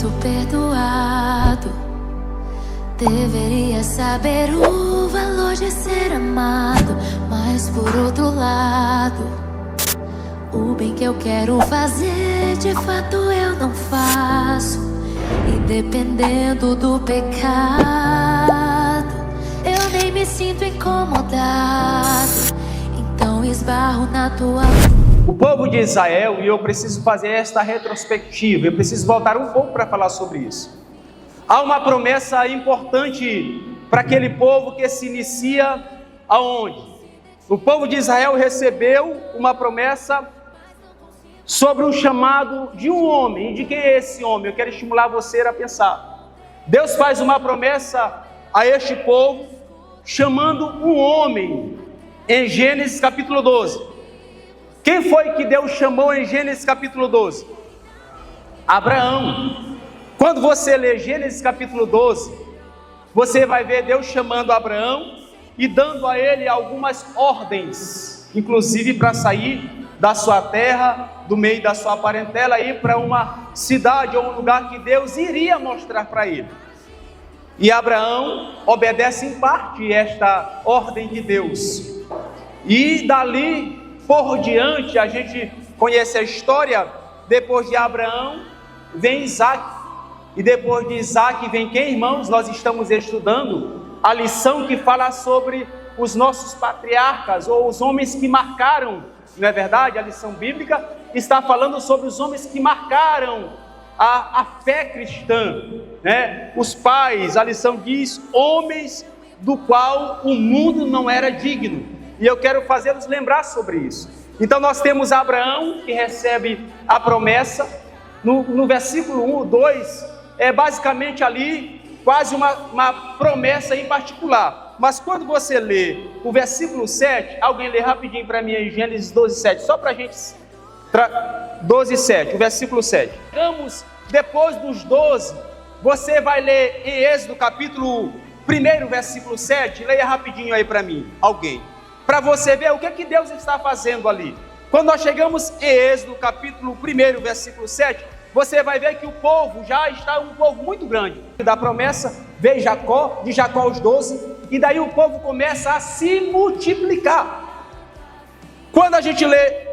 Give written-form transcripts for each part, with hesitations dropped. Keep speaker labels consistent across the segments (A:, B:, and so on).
A: muito perdoado. Deveria saber o valor de ser amado, mas por outro lado, o bem que eu quero fazer, de fato eu não faço. E dependendo do pecado, eu nem me sinto incomodado. Então esbarro na tua...
B: O povo de Israel, e eu preciso fazer esta retrospectiva, eu preciso voltar um pouco para falar sobre isso. Há uma promessa importante para aquele povo que se inicia aonde? O povo de Israel recebeu uma promessa sobre o chamado de um homem. E de quem é esse homem? Eu quero estimular você a pensar. Deus faz uma promessa a este povo, chamando um homem, em Gênesis capítulo 12. Quem foi que Deus chamou em Gênesis capítulo 12? Abraão. Quando você lê Gênesis capítulo 12, você vai ver Deus chamando Abraão e dando a ele algumas ordens, inclusive para sair da sua terra, do meio da sua parentela, ir para uma cidade ou um lugar que Deus iria mostrar para ele. E Abraão obedece em parte esta ordem de Deus. E dali por diante, a gente conhece a história. Depois de Abraão vem Isaac. E depois de Isaac vem quem, irmãos? Nós estamos estudando a lição que fala sobre os nossos patriarcas, ou os homens que marcaram, não é verdade? A lição bíblica está falando sobre os homens que marcaram a fé cristã, né? Os pais, a lição diz, homens do qual o mundo não era digno. E eu quero fazê-los lembrar sobre isso. Então nós temos Abraão, que recebe a promessa. No versículo 1, 2, é basicamente ali quase uma promessa em particular. Mas quando você lê o versículo 7, alguém lê rapidinho para mim em Gênesis 12, 7, só para a gente... 12, 7, o versículo 7. Chegamos depois dos 12, você vai ler em Êxodo capítulo 1, versículo 7, leia rapidinho aí para mim, alguém. Para você ver o que Deus está fazendo ali. Quando nós chegamos em Êxodo capítulo 1, versículo 7, você vai ver que o povo já está um povo muito grande. Da promessa veio Jacó, de Jacó os 12, e daí o povo começa a se multiplicar. Quando a gente lê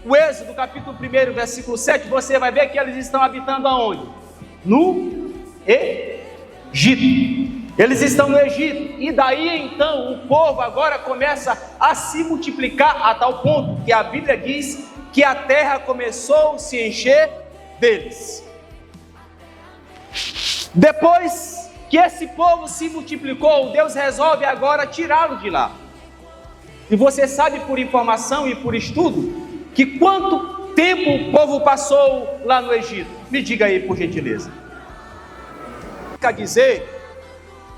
B: o Êxodo capítulo 1, versículo 7, você vai ver que eles estão habitando aonde? No Egito. Eles estão no Egito, e daí então o povo agora começa a se multiplicar a tal ponto que a Bíblia diz que a terra começou a se encher deles. Depois que esse povo se multiplicou, Deus resolve agora tirá-lo de lá. E você sabe por informação e por estudo que quanto tempo o povo passou lá no Egito? Me diga aí, por gentileza. Quer dizer,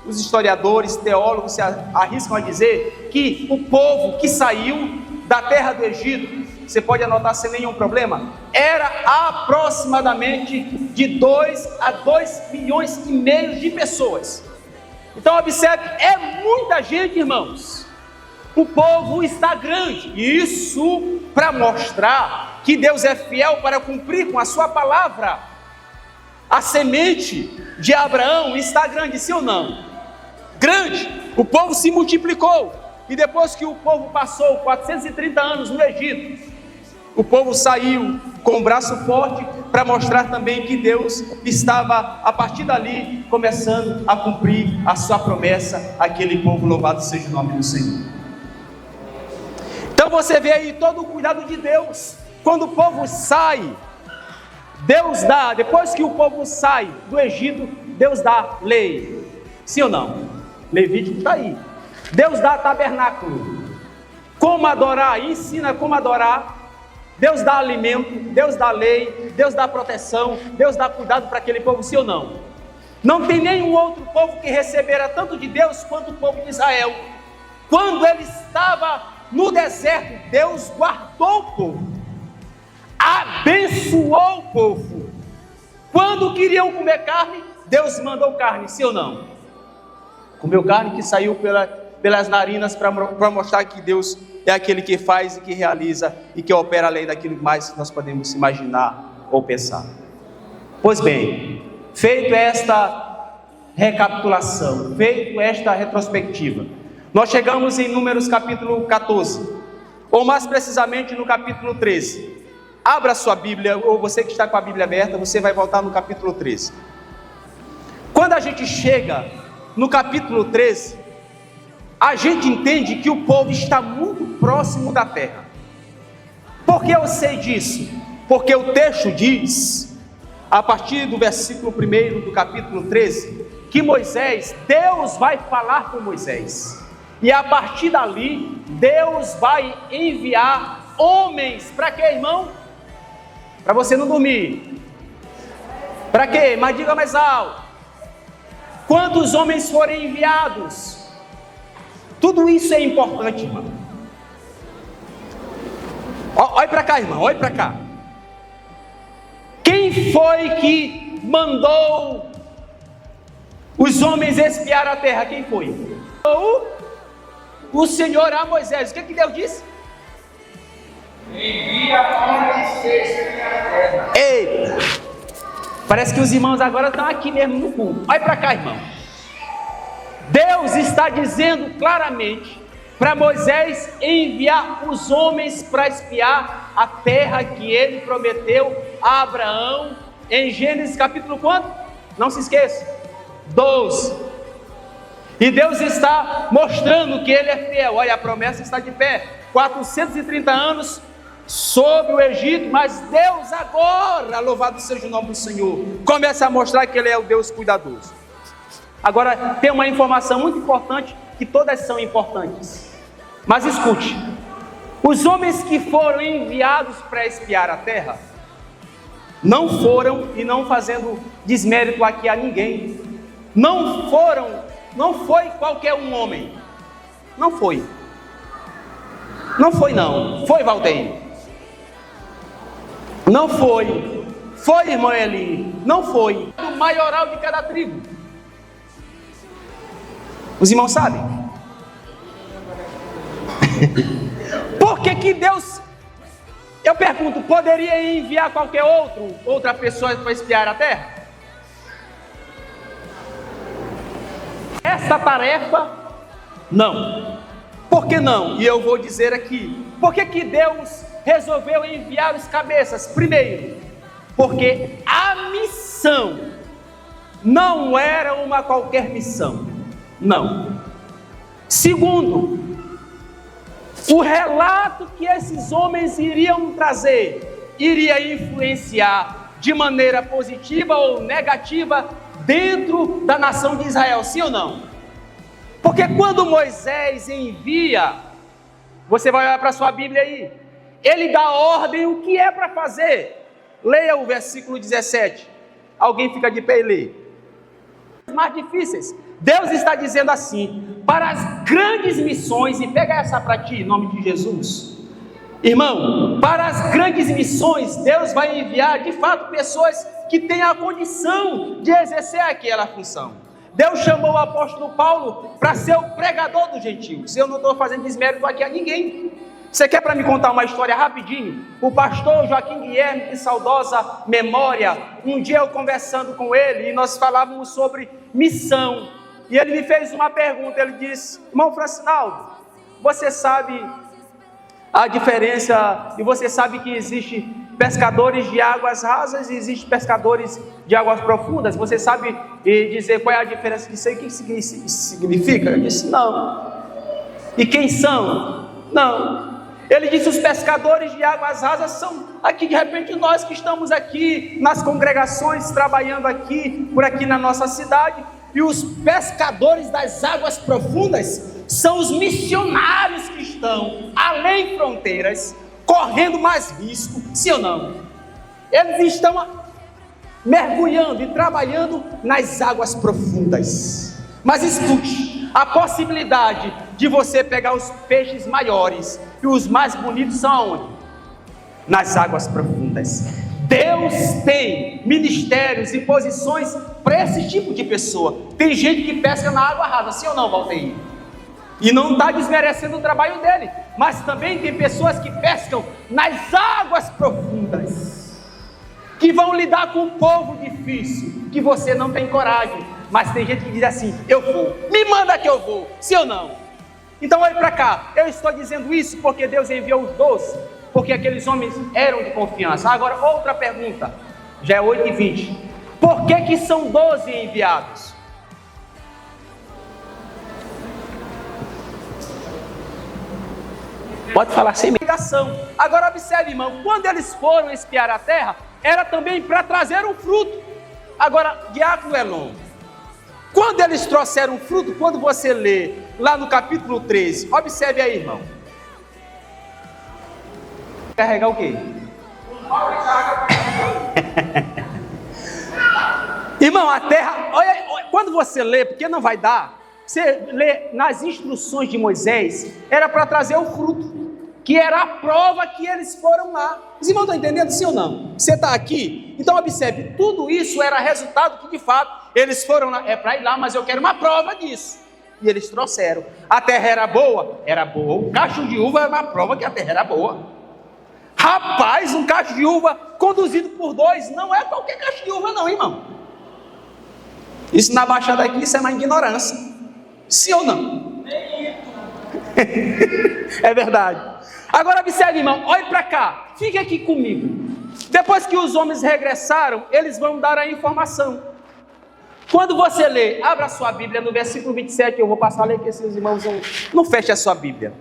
B: os historiadores, teólogos se arriscam a dizer que o povo que saiu da terra do Egito, você pode anotar sem nenhum problema, era aproximadamente de 2 a 2,5 milhões de pessoas. Então observe, é muita gente, irmãos. O povo está grande, e isso para mostrar que Deus é fiel para cumprir com a sua palavra. A semente de Abraão está grande, sim ou não? Grande. O povo se multiplicou, e depois que o povo passou 430 anos no Egito, o povo saiu com o braço forte para mostrar também que Deus estava, a partir dali, começando a cumprir a sua promessa àquele povo. Louvado seja o nome do Senhor. Então você vê aí todo o cuidado de Deus. Quando o povo sai, Deus dá, depois que o povo sai do Egito, Deus dá lei. Sim ou não? Levítico está aí. Deus dá tabernáculo. Como adorar, ensina como adorar. Deus dá alimento, Deus dá lei, Deus dá proteção, Deus dá cuidado para aquele povo, sim ou não? Não tem nenhum outro povo que recebera tanto de Deus quanto o povo de Israel. Quando ele estava no deserto, Deus guardou o povo, abençoou o povo. Quando queriam comer carne, Deus mandou carne, sim ou não? Comeu carne que saiu pelas narinas para mostrar que Deus é aquele que faz e que realiza e que opera além daquilo mais que nós podemos imaginar ou pensar. Pois bem, feito esta recapitulação, feito esta retrospectiva, nós chegamos em Números capítulo 14, ou mais precisamente no capítulo 13. Abra sua Bíblia, ou você que está com a Bíblia aberta, você vai voltar no capítulo 13. Quando a gente chega no capítulo 13, a gente entende que o povo está muito próximo da terra. Por que eu sei disso? Porque o texto diz, a partir do versículo 1 do capítulo 13, que Deus vai falar com Moisés. E a partir dali, Deus vai enviar homens. Para quê, irmão? Para você não dormir. Para quê? Mas diga mais alto. Quantos homens forem enviados? Tudo isso é importante, irmão. Olha para cá, irmão, olha para cá. Quem foi que mandou os homens espiar a terra? Quem foi? O Senhor a Moisés. O que Deus disse? Envia homens e espiar a terra. Eita! Parece que os irmãos agora estão aqui mesmo no culto. Olha para cá, irmão. Deus está dizendo claramente para Moisés enviar os homens para espiar a terra que ele prometeu a Abraão em Gênesis capítulo quanto? Não se esqueça, 12. E Deus está mostrando que ele é fiel. Olha, a promessa está de pé, 430 anos sobre o Egito, mas Deus agora, louvado seja o nome do Senhor, começa a mostrar que ele é o Deus cuidadoso. Agora tem uma informação muito importante, que todas são importantes, mas escute: os homens que foram enviados para espiar a terra não foram, e não fazendo desmérito aqui a ninguém, não foi qualquer um homem, não foi Valdeir, não foi irmã Eli, não foi o maioral de cada tribo. Os irmãos sabem? Por que Deus, eu pergunto, poderia enviar qualquer outra pessoa para espiar a terra? Essa tarefa, não. Por que não? E eu vou dizer aqui. Por que Deus resolveu enviar os cabeças? Primeiro, porque a missão não era uma qualquer missão. Não. Segundo, o relato que esses homens iriam trazer iria influenciar de maneira positiva ou negativa dentro da nação de Israel, sim ou não? Porque quando Moisés envia, você vai olhar para a sua Bíblia aí, ele dá ordem o que é para fazer. Leia o versículo 17. Alguém fica de pé e lê. As mais difíceis. Deus está dizendo assim, para as grandes missões, e pega essa para ti, em nome de Jesus. Irmão, para as grandes missões, Deus vai enviar de fato pessoas que têm a condição de exercer aquela função. Deus chamou o apóstolo Paulo para ser o pregador dos gentios. Eu não estou fazendo desmérito aqui a ninguém. Você quer para me contar uma história rapidinho? O pastor Joaquim Guilherme, de saudosa memória, um dia eu conversando com ele, e nós falávamos sobre missão, e ele me fez uma pergunta. Ele disse: irmão Francinaldo, você sabe a diferença, e você sabe que existe pescadores de águas rasas e existe pescadores de águas profundas? Você sabe dizer qual é a diferença disso aí? O que isso significa? Eu disse: não. E quem são? Não. Ele disse: os pescadores de águas rasas são aqui, de repente, nós que estamos aqui nas congregações, trabalhando aqui, por aqui na nossa cidade. E os pescadores das águas profundas são os missionários que estão além fronteiras, correndo mais risco, sim ou não? Eles estão mergulhando e trabalhando nas águas profundas. Mas escute, a possibilidade de você pegar os peixes maiores e os mais bonitos são aonde? Nas águas profundas. Deus tem ministérios e posições para esse tipo de pessoa. Tem gente que pesca na água rasa, sim ou não, Valdeir? E não está desmerecendo o trabalho dele, mas também tem pessoas que pescam nas águas profundas. que vão lidar com um povo difícil, que você não tem coragem, mas tem gente que diz assim: eu vou, me manda que eu vou, sim ou não? Então olhe para cá, eu estou dizendo isso porque Deus enviou os 12, porque aqueles homens eram de confiança. Agora outra pergunta, já é 8h20, por que são 12 enviados? Pode falar sem negação. Agora observe, irmão, quando eles foram espiar a terra, era também para trazer um fruto. Agora, diácono Elon, quando eles trouxeram um fruto, quando você lê lá no capítulo 13, observe aí, irmão. Carregar o quê? Irmão, a terra, olha, quando você lê, porque não vai dar, você lê nas instruções de Moisés, era para trazer o fruto, que era a prova que eles foram lá. Os irmãos estão entendendo, sim ou não? Você está aqui? Então observe, tudo isso era resultado que de fato eles foram lá, é para ir lá, mas eu quero uma prova disso. E eles trouxeram. A terra era boa? Era boa. O cacho de uva era uma prova que a terra era boa. Rapaz, um cacho de uva conduzido por 2 não é qualquer cacho de uva não, irmão. Isso na Baixada aqui, isso é uma ignorância. Sim ou não? É verdade. Agora observe, irmão, olhe para cá, fique aqui comigo. Depois que os homens regressaram, eles vão dar a informação. Quando você lê, abra a sua Bíblia no versículo 27, eu vou passar a ler que esses irmãos não fechem a sua Bíblia.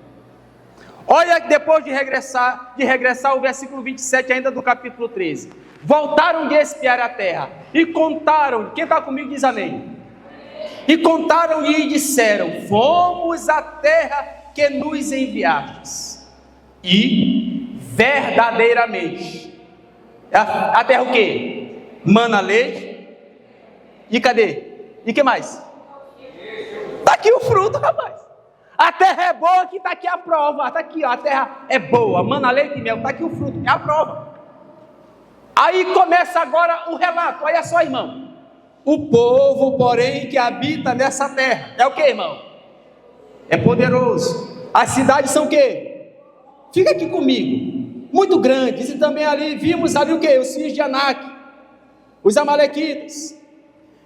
B: Olha, depois de regressar o versículo 27 ainda do capítulo 13. Voltaram de espiar a terra e contaram, quem está comigo diz amém. E contaram e disseram: fomos à terra que nos enviastes. E verdadeiramente, a terra o quê? Mana leite. E cadê? E que mais? Está aqui o fruto, rapaz. A terra é boa, que está aqui a prova. Está aqui, ó, a terra é boa, mana leite e mel. Está aqui o fruto, é a prova. Aí começa agora o relato. Olha só, irmão. O povo, porém, que habita nessa terra é o que, irmão? É poderoso. As cidades são o quê? Fica aqui comigo. Muito grandes. E também ali, vimos ali o quê? Os filhos de Anak, os amalequitas.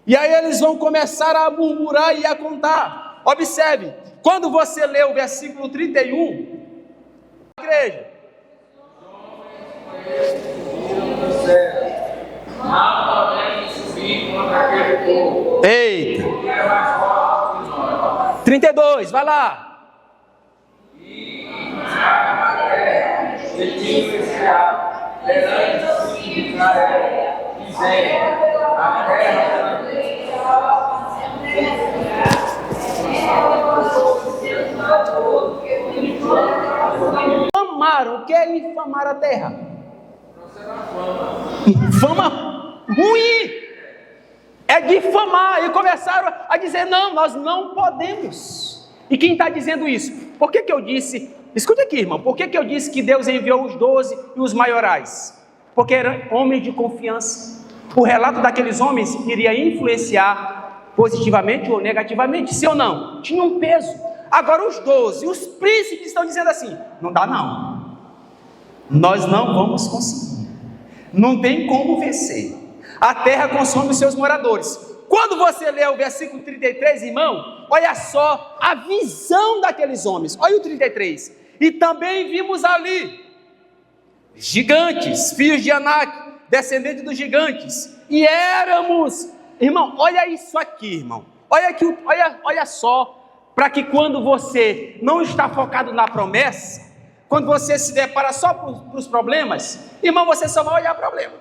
B: E aí eles vão começar a murmurar e a contar. Observe, quando você lê o versículo 31, igreja. Eita. 32, vai lá. Infamaram, o que é infamar a terra? Fama ruim, é difamar. E começaram a dizer: não, nós não podemos. E quem está dizendo isso? Por que eu disse, escute aqui, irmão, por que eu disse que Deus enviou os 12 e os maiorais? Porque eram homens de confiança. O relato daqueles homens iria influenciar positivamente ou negativamente, sim ou não? Tinha um peso. Agora os 12, os príncipes estão dizendo assim: não dá não, nós não vamos conseguir, não tem como vencer, a terra consome os seus moradores. Quando você lê o versículo 33, irmão, olha só a visão daqueles homens. Olha o 33. E também vimos ali gigantes, filhos de Anak, descendentes dos gigantes, e éramos, irmão, olha isso aqui, irmão, olha aqui, olha só, para que quando você não está focado na promessa, quando você se depara só para os problemas, irmão, você só vai olhar problema.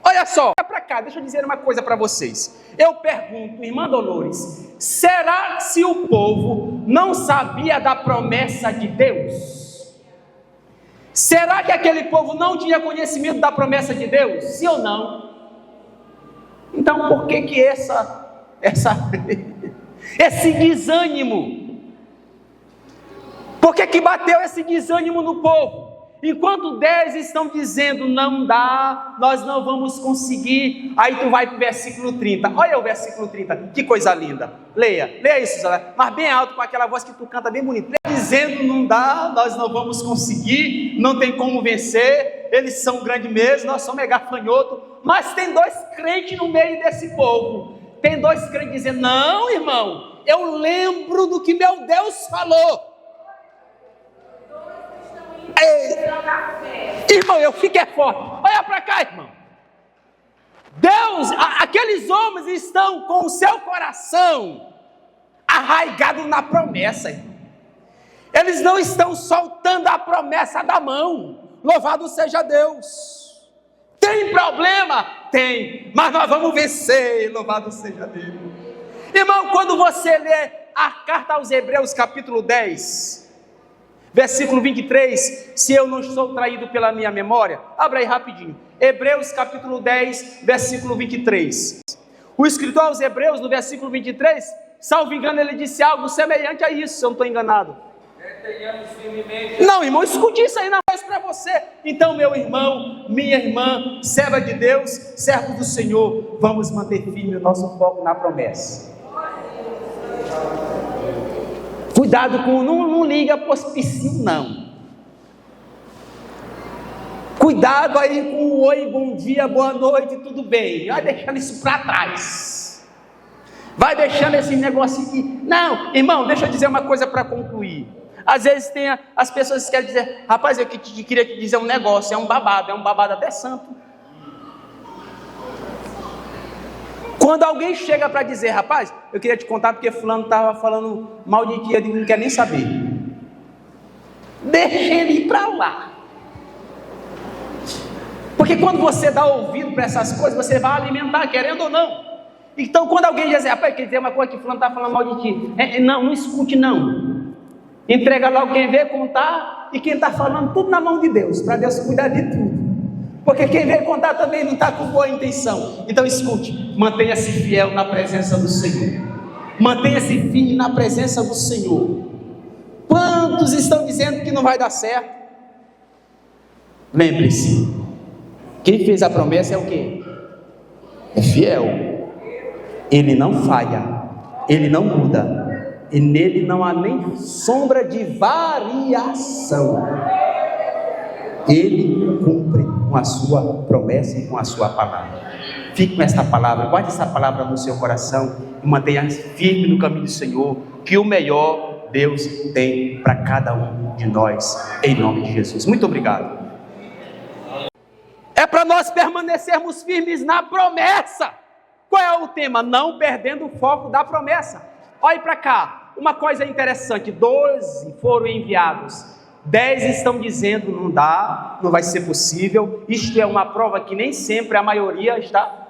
B: Olha só, olha para cá, deixa eu dizer uma coisa para vocês. Eu pergunto, irmã Dolores, será se o povo não sabia da promessa de Deus? Será que aquele povo não tinha conhecimento da promessa de Deus? Sim ou não? Então por que esse desânimo? Por que bateu esse desânimo no povo? Enquanto 10 estão dizendo não dá, nós não vamos conseguir, aí tu vai para o versículo 30, olha o versículo 30, que coisa linda, leia isso, mas bem alto, com aquela voz que tu canta bem bonito, dizendo não dá, nós não vamos conseguir, não tem como vencer, eles são grandes mesmo, nós somos gafanhoto, mas tem 2 crentes no meio desse povo, tem 2 crentes dizendo, não irmão, eu lembro do que meu Deus falou. Ei, irmão, eu fico forte. Olha para cá, irmão. Deus, aqueles homens estão com o seu coração arraigado na promessa, irmão. Eles não estão soltando a promessa da mão. Louvado seja Deus. Tem problema? Tem, mas nós vamos vencer. Louvado seja Deus. Irmão, quando você lê a carta aos Hebreus, capítulo 10, versículo 23, se eu não estou traído pela minha memória, abra aí rapidinho, Hebreus capítulo 10, versículo 23, o escritor aos Hebreus, no versículo 23, salvo engano, ele disse algo semelhante a isso, se eu não estou enganado. Não, irmão, escute isso aí na voz para você. Então, meu irmão, minha irmã, serva de Deus, servo do Senhor, vamos manter firme o nosso foco na promessa. Cuidado com, não liga para o hospício, não. Cuidado aí com o oi, bom dia, boa noite, tudo bem. Vai deixando isso para trás. Vai deixando esse negócio aqui. Não, irmão, deixa eu dizer uma coisa para concluir. Às vezes tem as pessoas que querem dizer, rapaz, eu queria te dizer um negócio, é um babado até santo. Quando alguém chega para dizer, rapaz, eu queria te contar porque fulano estava falando mal de ti, eu digo, não quer nem saber. Deixa ele ir para lá. Porque quando você dá ouvido para essas coisas, você vai alimentar, querendo ou não. Então quando alguém diz, rapaz, quer dizer uma coisa que fulano está falando mal de ti, não escute não. Entrega logo quem vê contar, e quem está falando tudo na mão de Deus, para Deus cuidar de tudo. Porque quem veio contar também não está com boa intenção. Então escute, mantenha-se fiel na presença do Senhor. Mantenha-se firme na presença do Senhor. Quantos estão dizendo que não vai dar certo? Lembre-se, quem fez a promessa é o quê? É fiel. Ele não falha, ele não muda, e nele não há nem sombra de variação. Ele cumpre com a sua promessa e com a sua palavra. Fique com esta palavra, guarde essa palavra no seu coração e mantenha-se firme no caminho do Senhor, que o melhor Deus tem para cada um de nós, em nome de Jesus. Muito obrigado. É para nós permanecermos firmes na promessa. Qual é o tema? Não perdendo o foco da promessa. Olhe para cá, uma coisa interessante, 12 foram enviados, 10 estão dizendo não dá, não vai ser possível. Isto é uma prova que nem sempre a maioria está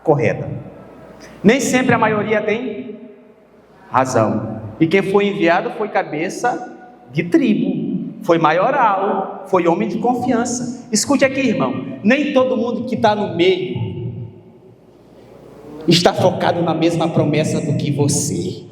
B: correta, nem sempre a maioria tem razão. E quem foi enviado foi cabeça de tribo, foi maioral, foi homem de confiança. Escute aqui, irmão, nem todo mundo que está no meio está focado na mesma promessa do que você.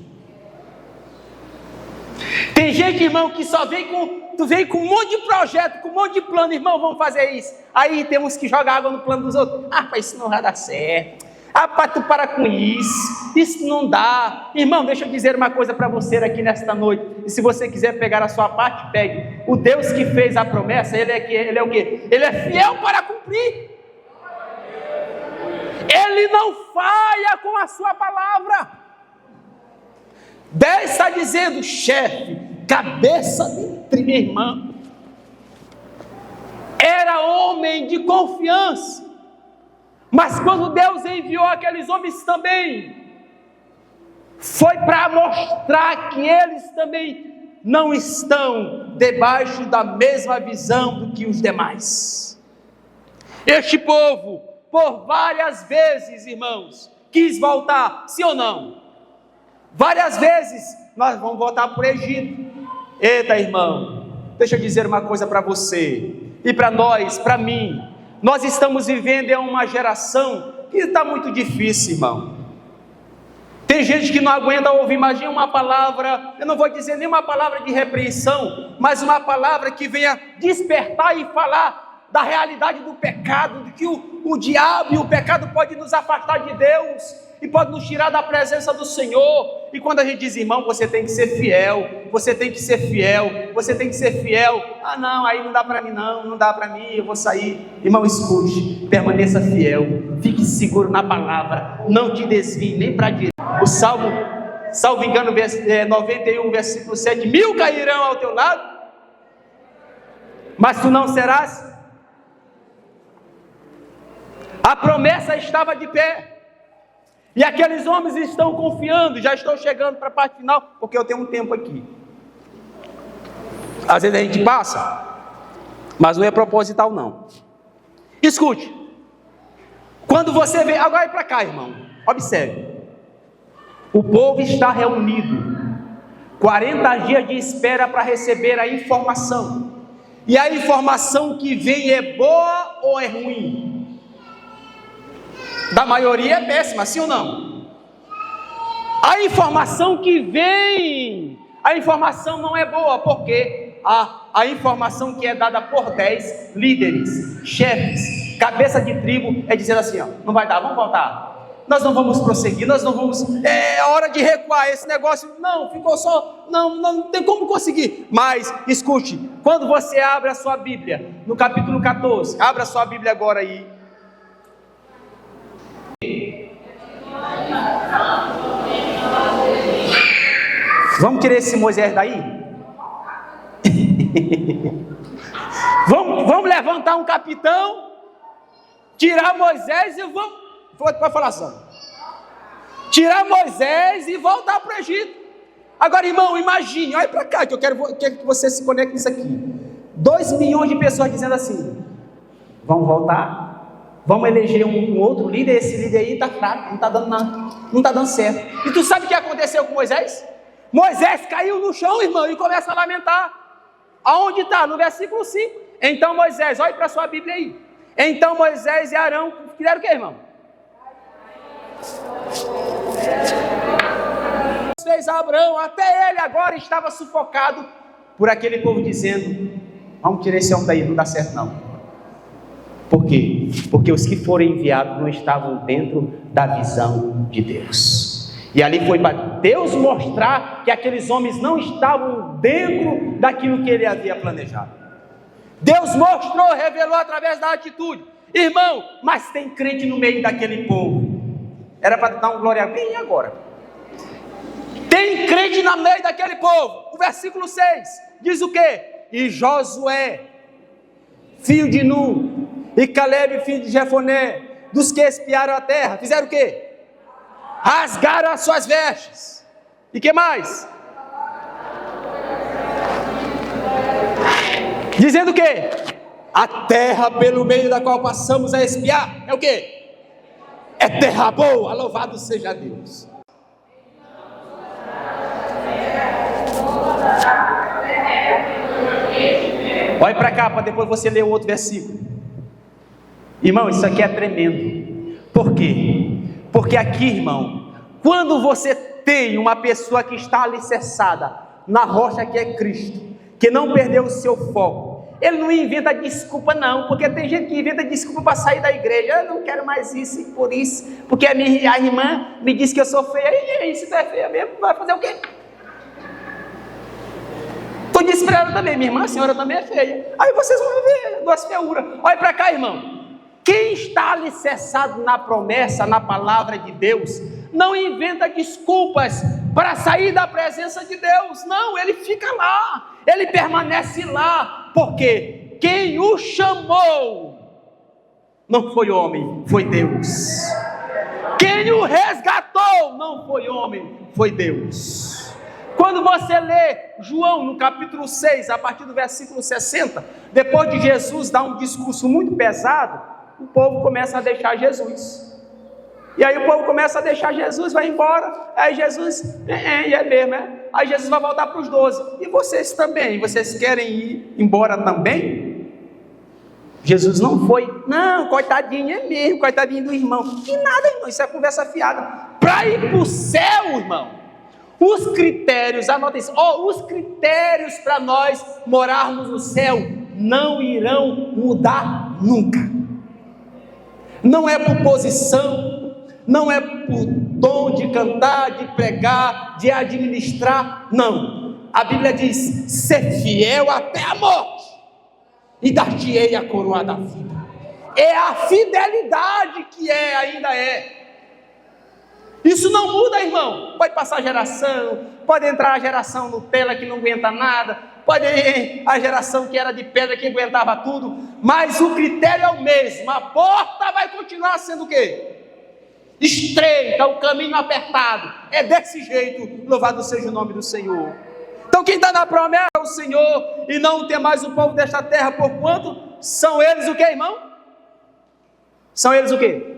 B: Tem gente, irmão, que só vem com um monte de projeto, com um monte de plano, irmão, vamos fazer isso. Aí tem uns que jogam água no plano dos outros. Rapaz, isso não vai dar certo. Rapaz, tu para com isso não dá. Irmão, deixa eu dizer uma coisa para você aqui nesta noite. E se você quiser pegar a sua parte, pegue. O Deus que fez a promessa, ele é o quê? Ele é fiel para cumprir. Ele não falha com a sua palavra. 10 está dizendo, chefe, cabeça de tribo, irmã, era homem de confiança, mas quando Deus enviou aqueles homens também, foi para mostrar que eles também não estão debaixo da mesma visão do que os demais. Este povo, por várias vezes, irmãos, quis voltar, sim ou não? Várias vezes nós vamos voltar para o Egito. Eita, irmão, deixa eu dizer uma coisa para você e para nós, para mim. Nós estamos vivendo em uma geração que está muito difícil, irmão. Tem gente que não aguenta ouvir, imagina uma palavra, eu não vou dizer nenhuma palavra de repreensão, mas uma palavra que venha despertar e falar da realidade do pecado, de que o diabo e o pecado pode nos afastar de Deus, e pode nos tirar da presença do Senhor. E quando a gente diz, irmão, você tem que ser fiel, você tem que ser fiel, você tem que ser fiel. Ah não, aí não dá para mim não dá para mim, eu vou sair. Irmão, escute, permaneça fiel, fique seguro na palavra, não te desvie nem para a direita. O Salmo, salvo engano, 91, versículo 7, 1000 cairão ao teu lado, mas tu não serás. A promessa estava de pé. E aqueles homens estão confiando. Já estou chegando para a parte final, porque eu tenho um tempo aqui. Às vezes a gente passa, mas não é proposital não. Escute. Quando você vê, agora é para cá, irmão. Observe. O povo está reunido. 40 dias de espera para receber a informação. E a informação que vem é boa ou é ruim? Da maioria é péssima, sim ou não? A informação que vem, a informação não é boa, porque a informação que é dada por 10 líderes, chefes, cabeça de tribo, é dizendo assim, ó, não vai dar, vamos voltar, nós não vamos prosseguir, nós não vamos, é hora de recuar, esse negócio, não, ficou só, não tem como conseguir. Mas, escute, quando você abre a sua Bíblia, no capítulo 14, abra a sua Bíblia agora aí, vamos tirar esse Moisés daí? vamos levantar um capitão, tirar Moisés e vamos. Pode falar só. Tirar Moisés e voltar para o Egito. Agora, irmão, imagine, olha para cá que eu quero que você se conecte nisso aqui. 2 milhões de pessoas dizendo assim: vamos voltar? Vamos eleger um outro líder, esse líder aí está fraco, não está dando nada, não está dando certo. E tu sabe o que aconteceu com Moisés? Moisés caiu no chão, irmão, e começa a lamentar. Aonde está? No versículo 5. Então Moisés, olhe para a sua Bíblia aí. Então Moisés e Arão fizeram o que, irmão? Fez Abraão, até ele agora estava sufocado por aquele povo dizendo: vamos tirar esse homem daí, não dá certo não. Por quê? Porque os que foram enviados não estavam dentro da visão de Deus. E ali foi para Deus mostrar que aqueles homens não estavam dentro daquilo que ele havia planejado. Deus mostrou, revelou através da atitude. Irmão, mas tem crente no meio daquele povo. Era para dar um glória a Deus agora. Tem crente no meio daquele povo. O versículo 6 diz o quê? E Josué, filho de Nun, e Caleb, filho de Jefoné, dos que espiaram a terra, fizeram o quê? Rasgaram as suas vestes. E que mais? Dizendo o quê? A terra pelo meio da qual passamos a espiar, é o quê? É terra boa, louvado seja Deus. Olha para cá, para depois você ler o outro versículo. Irmão, isso aqui é tremendo. Por quê? Porque aqui, irmão, quando você tem uma pessoa que está alicerçada na rocha que é Cristo, que não perdeu o seu foco, ele não inventa desculpa não, porque tem gente que inventa desculpa para sair da igreja. Eu não quero mais isso e por isso, porque a irmã me disse que eu sou feia. E isso não é feia mesmo, vai fazer o quê? Estou disse para ela também, minha irmã, a senhora também é feia. Aí vocês vão ver duas feiuras. Olha para cá, irmão. Quem está alicerçado na promessa, na palavra de Deus, não inventa desculpas para sair da presença de Deus. Não, ele fica lá, ele permanece lá, porque quem o chamou não foi homem, foi Deus. Quem o resgatou não foi homem, foi Deus. Quando você lê João no capítulo 6, a partir do versículo 60, depois de Jesus dar um discurso muito pesado, o povo começa a deixar Jesus. E aí o povo começa a deixar Jesus, vai embora. Aí Jesus, é mesmo, é? Aí Jesus vai voltar para os 12. E vocês também? Vocês querem ir embora também? Jesus não foi. Não, coitadinho, é mesmo, coitadinho do irmão. Que nada, irmão, isso é conversa fiada. Para ir para o céu, irmão, os critérios, anota isso, os critérios para nós morarmos no céu não irão mudar nunca. Não é por posição, não é por dom de cantar, de pregar, de administrar, não. A Bíblia diz: ser fiel até a morte, e dar-te-ei a coroa da vida. É a fidelidade que ainda é. Isso não muda, irmão. Pode passar geração, pode entrar a geração Nutella que não aguenta nada, pode ir a geração que era de pedra que aguentava tudo, mas o critério é o mesmo. A porta vai continuar sendo o quê? Estreita, o caminho apertado. É desse jeito. Louvado seja o nome do Senhor. Então quem está na promessa é o Senhor, e não tem mais o povo desta terra, porquanto são eles o que, irmão? São eles o que?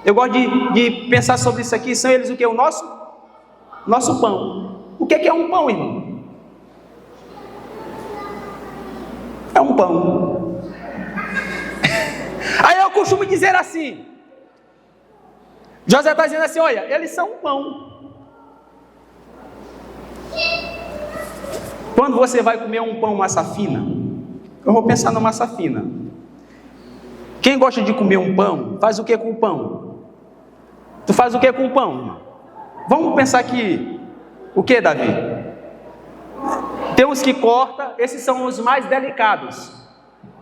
B: Eu gosto de pensar sobre isso aqui. São eles o que? O nosso pão. O que é um pão, irmão? É um pão. Aí eu costumo dizer assim, José está dizendo assim: olha, eles são um pão. Quando você vai comer um pão massa fina, eu vou pensar na massa fina. Quem gosta de comer um pão, faz o que com o pão? Tu faz o que com o pão? Vamos pensar aqui. O que, Davi? Tem uns que cortam, esses são os mais delicados.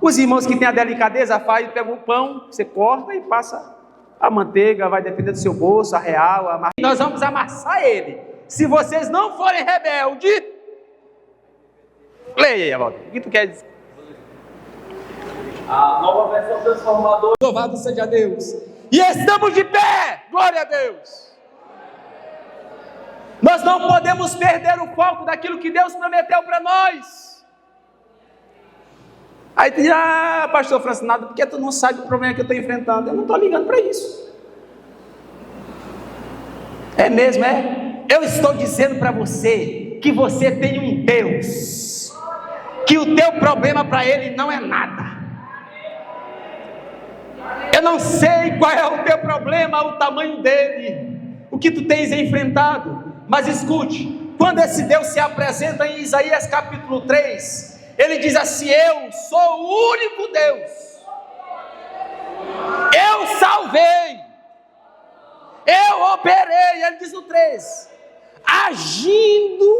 B: Os irmãos que têm a delicadeza, pega o pão, você corta e passa a manteiga, vai depender do seu bolso, a real, a... Nós vamos amassar ele. Se vocês não forem rebeldes, leia aí, Walter. O que tu quer dizer?
C: A nova versão transformadora.
B: Louvado seja Deus. E estamos de pé, glória a Deus. Nós não podemos perder o foco daquilo que Deus prometeu para nós. Aí tu diz: pastor Francinado, porque tu não sabe o problema que eu estou enfrentando? Eu não estou ligando para isso. É mesmo, é? Eu estou dizendo para você que você tem um Deus, que o teu problema para Ele não é nada. Eu não sei qual é o teu problema, o tamanho dele, o que tu tens enfrentado, mas escute, quando esse Deus se apresenta em Isaías capítulo 3, ele diz assim: eu sou o único Deus, eu salvei, eu operei, ele diz no 3, agindo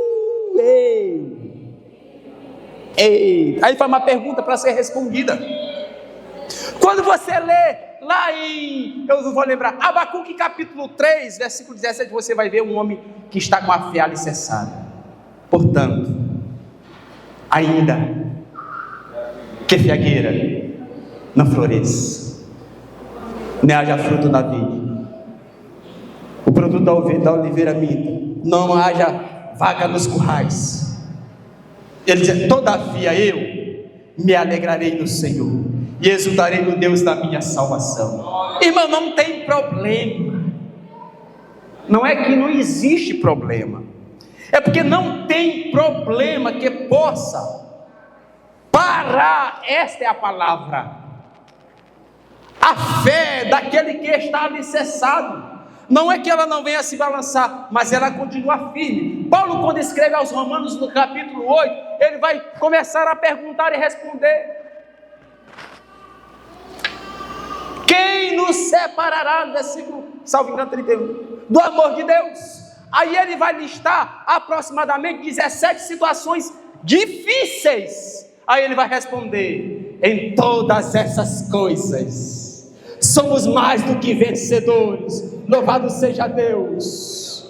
B: ei. Aí faz uma pergunta para ser respondida. Quando você lê lá em, eu não vou lembrar, Abacuque capítulo 3, versículo 17, você vai ver um homem que está com a fé alicerçada. Portanto, ainda que figueira não floresça, nem haja fruto na vide, o produto da oliveira minta, não haja vaga nos currais, ele diz: todavia eu me alegrarei no Senhor e exultarei no Deus da minha salvação. Irmão, não tem problema. Não é que não existe problema, é porque não tem problema que possa parar. Esta é a palavra, a fé daquele que está alicerçado. Não é que ela não venha se balançar, mas ela continua firme. Paulo, quando escreve aos Romanos no capítulo 8, ele vai começar a perguntar e responder: quem nos separará, no versículo, salvo engano, 31, do amor de Deus? Aí ele vai listar aproximadamente 17 situações difíceis. Aí ele vai responder: em todas essas coisas somos mais do que vencedores. Louvado seja Deus.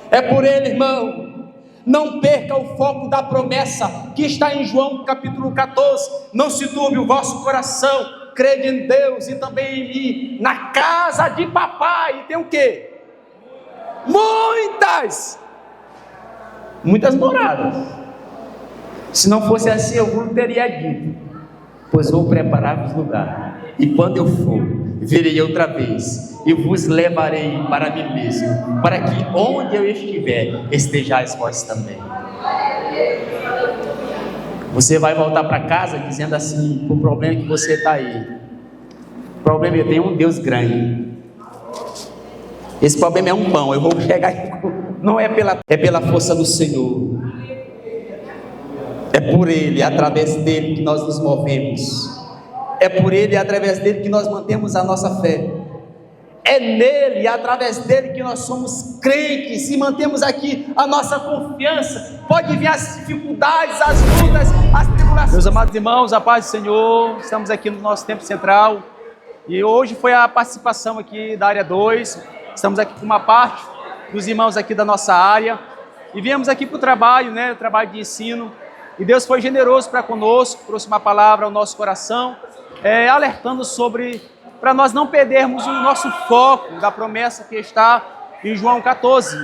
B: É por ele, irmão, não perca o foco da promessa que está em João capítulo 14. Não se turbe o vosso coração, crede em Deus e também em mim. Na casa de papai tem o quê? Muitas moradas. Se não fosse assim, eu vos teria dito: pois vou preparar-vos lugar, e quando eu for, virei outra vez e vos levarei para mim mesmo, para que onde eu estiver, estejais vós também. Você vai voltar para casa dizendo assim: o problema é que você está aí, o problema é que eu tenho um Deus grande, Esse problema é um pão, eu vou chegar aí. Não é pela força do Senhor. É por Ele, é através dEle que nós nos movemos. É por Ele, é através dEle que nós mantemos a nossa fé. É nele, é através dele que nós somos crentes e mantemos aqui a nossa confiança. Pode vir as dificuldades, as lutas, as tribulações. Meus amados irmãos, a paz do Senhor, estamos aqui no nosso tempo central. E hoje foi a participação aqui da área 2. Estamos aqui com uma parte dos irmãos aqui da nossa área. E viemos aqui para o trabalho, o trabalho de ensino. E Deus foi generoso para conosco, trouxe uma palavra ao nosso coração, alertando sobre, para nós não perdermos o nosso foco da promessa que está em João 14,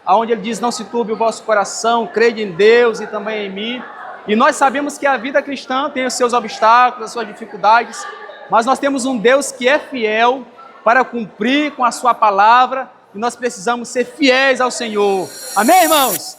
B: onde ele diz: não se turbe o vosso coração, crede em Deus e também em mim. E nós sabemos que a vida cristã tem os seus obstáculos, as suas dificuldades, mas nós temos um Deus que é fiel para cumprir com a sua palavra, e nós precisamos ser fiéis ao Senhor. Amém, irmãos?